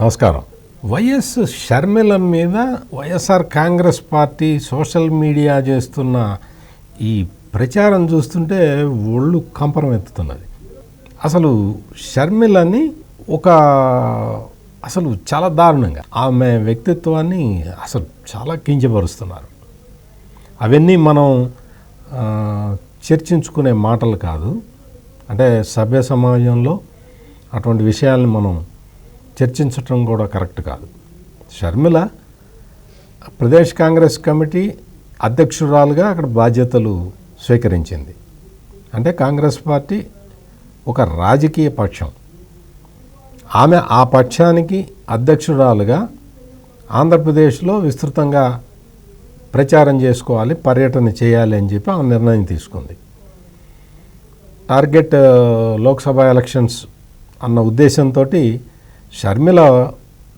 నమస్కారం. వైఎస్ షర్మిల మీద YSR Congress party social media చేస్తున్న ఈ ప్రచారం చూస్తుంటే ఒళ్ళు కంపరం ఎత్తుతున్నది. అసలు షర్మిలని అసలు చాలా దారుణంగా ఆమె వ్యక్తిత్వాన్ని అసలు చాలా కించపరుస్తున్నారు. అవన్నీ మనం చర్చించుకునే మాటలు కాదు. అంటే సభ్య సమాజంలో అటువంటి విషయాల్ని మనం చర్చించటం కూడా కరెక్ట్ కాదు. షర్మిల ప్రదేశ్ కాంగ్రెస్ కమిటీ అధ్యక్షురాలుగా అక్కడ బాధ్యతలు స్వీకరించింది. అంటే కాంగ్రెస్ పార్టీ ఒక రాజకీయ పక్షం. ఆమె ఆ పక్షానికి అధ్యక్షురాలుగా ఆంధ్రప్రదేశ్లో విస్తృతంగా ప్రచారం చేసుకోవాలి, పర్యటన చేయాలి అని చెప్పి ఆమె నిర్ణయం తీసుకుంది. టార్గెట్ లోక్సభ ఎలక్షన్స్ అన్న ఉద్దేశంతో షర్మిల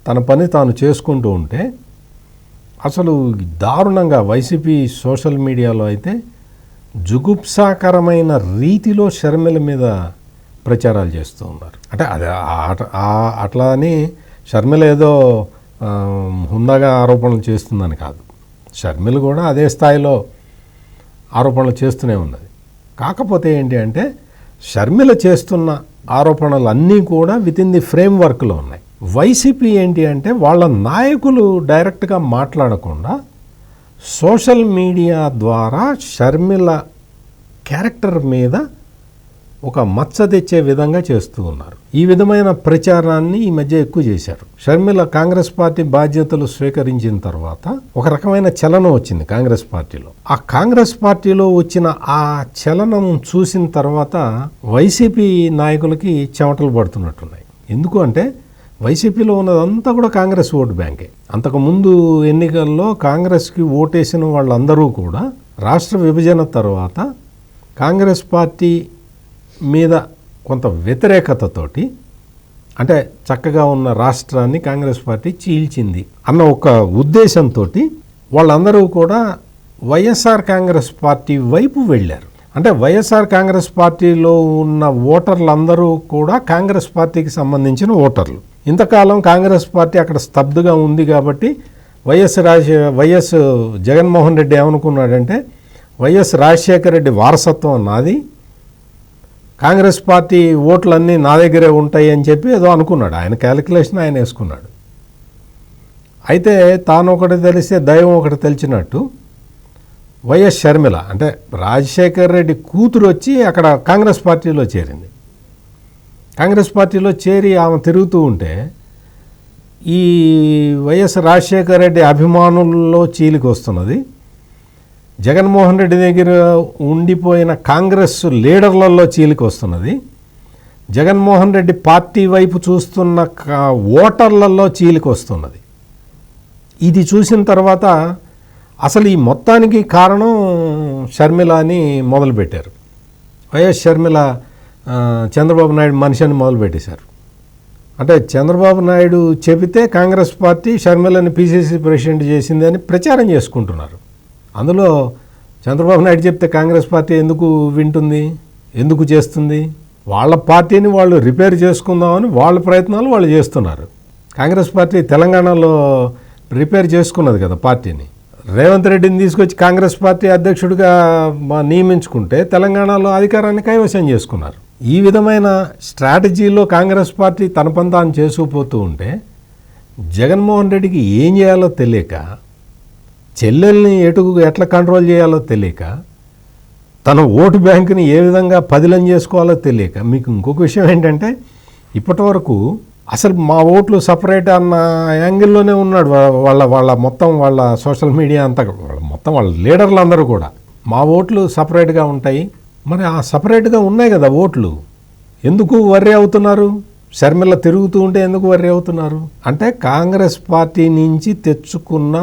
తన పని తాను చేసుకుంటూ ఉంటే అసలు దారుణంగా వైసీపీ సోషల్ మీడియాలో అయితే జుగుప్సాకరమైన రీతిలో షర్మిల మీద ప్రచారాలు చేస్తూ ఉన్నారు. అంటే అది అట్లా అని షర్మిల ఏదో హుందాగా ఆరోపణలు చేస్తుందని కాదు. షర్మిల కూడా అదే స్థాయిలో ఆరోపణలు చేస్తూనే ఉన్నది. కాకపోతే ఏంటి అంటే షర్మిల చేస్తున్న ఆరోపణలు అన్నీ కూడా విత్ ఇన్ ది ఫ్రేమ్ వర్క్లో ఉన్నాయి. వైసీపీ ఏంటి అంటే వాళ్ళ నాయకులు డైరెక్ట్గా మాట్లాడకుండా సోషల్ మీడియా ద్వారా షర్మిల క్యారెక్టర్ మీద ఒక మచ్చ తెచ్చే విధంగా చేస్తూ ఉన్నారు. ఈ విధమైన ప్రచారాన్ని ఈ మధ్య ఎక్కువ చేశారు. షర్మిల కాంగ్రెస్ పార్టీ బాధ్యతలు స్వీకరించిన తర్వాత ఒక రకమైన చలనం వచ్చింది కాంగ్రెస్ పార్టీలో. ఆ కాంగ్రెస్ పార్టీలో వచ్చిన ఆ చలనం చూసిన తర్వాత వైసీపీ నాయకులకి చెమటలు పడుతున్నట్టున్నాయి. ఎందుకు అంటే వైసీపీలో ఉన్నదంతా కూడా కాంగ్రెస్ ఓటు బ్యాంకే. అంతకుముందు ఎన్నికల్లో కాంగ్రెస్కి ఓటేసిన వాళ్ళందరూ కూడా రాష్ట్ర విభజన తర్వాత కాంగ్రెస్ పార్టీ మీద కొంత వ్యతిరేకతతోటి, అంటే చక్కగా ఉన్న రాష్ట్రాన్ని కాంగ్రెస్ పార్టీ చీల్చింది అన్న ఒక ఉద్దేశంతో వాళ్ళందరూ కూడా వైఎస్ఆర్ కాంగ్రెస్ పార్టీ వైపు వెళ్ళారు. అంటే వైఎస్ఆర్ కాంగ్రెస్ పార్టీలో ఉన్న ఓటర్లందరూ కూడా కాంగ్రెస్ పార్టీకి సంబంధించిన ఓటర్లు. ఇంతకాలం కాంగ్రెస్ పార్టీ అక్కడ స్తబ్దుగా ఉంది కాబట్టి వైఎస్ జగన్మోహన్ రెడ్డి ఏమనుకున్నాడంటే వైఎస్ రాజశేఖర రెడ్డి వారసత్వం నాది, కాంగ్రెస్ పార్టీ ఓట్లన్నీ నా దగ్గరే ఉంటాయి అని చెప్పి ఏదో అనుకున్నాడు. ఆయన క్యాలిక్యులేషన్ ఆయన వేసుకున్నాడు. అయితే తాను ఒకటి తెలిస్తే దైవం ఒకటి తెలిసినట్టు వైఎస్ షర్మిల అంటే రాజశేఖర రెడ్డి కూతురు వచ్చి అక్కడ కాంగ్రెస్ పార్టీలో చేరింది. కాంగ్రెస్ పార్టీలో చేరి ఆమె తిరుగుతూ ఉంటే ఈ వైఎస్ రాజశేఖర రెడ్డి అభిమానుల్లో చీలికి వస్తున్నది. జగన్మోహన్ రెడ్డి దగ్గర ఉండిపోయిన కాంగ్రెస్ లీడర్లలో చీలికి వస్తున్నది. జగన్మోహన్ రెడ్డి పార్టీ వైపు చూస్తున్న ఓటర్లలో చీలికి వస్తున్నది. ఇది చూసిన తర్వాత అసలు ఈ మొత్తానికి కారణం షర్మిల అని మొదలుపెట్టారు. వైఎస్ షర్మిల చంద్రబాబు నాయుడు మనిషి అని మొదలుపెట్టేశారు. అంటే చంద్రబాబు నాయుడు చెబితే కాంగ్రెస్ పార్టీ షర్మిలని పిసిసి ప్రెసిడెంట్ చేసింది అని ప్రచారం చేసుకుంటున్నారు. అందులో చంద్రబాబు నాయుడు చెప్తే కాంగ్రెస్ పార్టీ ఎందుకు వింటుంది, ఎందుకు చేస్తుంది? వాళ్ళ పార్టీని వాళ్ళు రిపేర్ చేసుకుందామని వాళ్ళ ప్రయత్నాలు వాళ్ళు చేస్తున్నారు. కాంగ్రెస్ పార్టీ తెలంగాణలో రిపేర్ చేసుకున్నది కదా పార్టీని. రేవంత్ రెడ్డిని తీసుకొచ్చి కాంగ్రెస్ పార్టీ అధ్యక్షుడిగా నియమించుకుంటే తెలంగాణలో అధికారాన్ని కైవసం చేసుకున్నారు. ఈ విధమైన స్ట్రాటజీలో కాంగ్రెస్ పార్టీ తన పని తాను చేసుకుపోతూ ఉంటే జగన్మోహన్ రెడ్డికి ఏం చేయాలో తెలియక, చెల్లెల్ని ఎట్లా కంట్రోల్ చేయాలో తెలియక, తన ఓటు బ్యాంకుని ఏ విధంగా పదిలం చేసుకోవాలో తెలియక, మీకు ఇంకొక విషయం ఏంటంటే ఇప్పటి వరకు అసలు మా ఓట్లు సపరేట్ అన్న యాంగిల్లోనే ఉన్నాడు వాళ్ళ సోషల్ మీడియా అంతా, మొత్తం వాళ్ళ లీడర్లు అందరూ కూడా మా ఓట్లు సపరేట్గా ఉంటాయి. మరి ఆ సపరేట్గా ఉన్నాయి కదా ఓట్లు, ఎందుకు వర్రీ అవుతున్నారు? షర్మిల తిరుగుతూ ఉంటే ఎందుకు వర్రీ అవుతున్నారు? అంటే కాంగ్రెస్ పార్టీ నుంచి తెచ్చుకున్న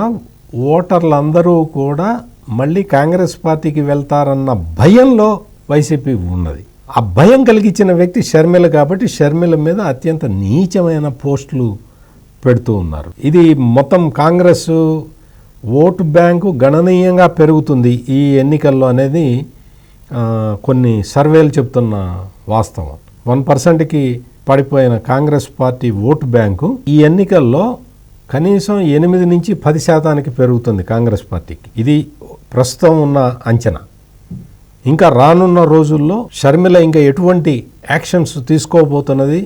ఓటర్లందరూ కూడా మళ్ళీ కాంగ్రెస్ పార్టీకి వెళ్తారన్న భయంలో వైసీపీ ఉన్నది. ఆ భయం కలిగించిన వ్యక్తి షర్మిల కాబట్టి షర్మిల మీద అత్యంత నీచమైన పోస్టులు పెడుతూ ఉన్నారు. ఇది మొత్తం కాంగ్రెస్ ఓటు బ్యాంకు గణనీయంగా పెరుగుతుంది ఈ ఎన్నికల్లో అనేది కొన్ని సర్వేలు చెప్తున్న వాస్తవం. 1%కి పడిపోయిన కాంగ్రెస్ పార్టీ ఓటు బ్యాంకు ఈ ఎన్నికల్లో కనీసం 8 నుంచి 10% పెరుగుతుంది కాంగ్రెస్ పార్టీకి. ఇది ప్రస్తుతం ఉన్న అంచనా. ఇంకా రానున్న రోజుల్లో షర్మిల ఇంకా ఎటువంటి యాక్షన్స్ తీసుకోబోతున్నది,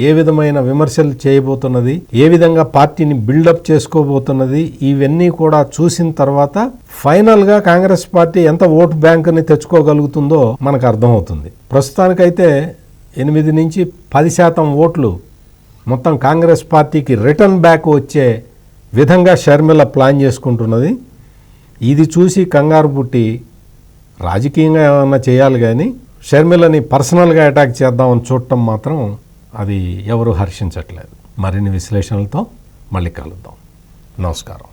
ఏ విధమైన విమర్శలు చేయబోతున్నది, ఏ విధంగా పార్టీని బిల్డప్ చేసుకోబోతున్నది, ఇవన్నీ కూడా చూసిన తర్వాత ఫైనల్గా కాంగ్రెస్ పార్టీ ఎంత ఓటు బ్యాంకుని తెచ్చుకోగలుగుతుందో మనకు అర్థమవుతుంది. ప్రస్తుతానికైతే 8 నుంచి 10% ఓట్లు మొత్తం కాంగ్రెస్ పార్టీకి రిటర్న్ బ్యాక్ వచ్చే విధంగా షర్మిల ప్లాన్ చేసుకుంటున్నది. ఇది చూసి కంగారు పుట్టి రాజకీయంగా ఏమన్నా చేయాలి కానీ షర్మిలని పర్సనల్గా అటాక్ చేద్దామని చూడటం మాత్రం అది ఎవరు హర్షించట్లేదు. మరిన్ని విశ్లేషణలతో మళ్ళీ కలుద్దాం. నమస్కారం.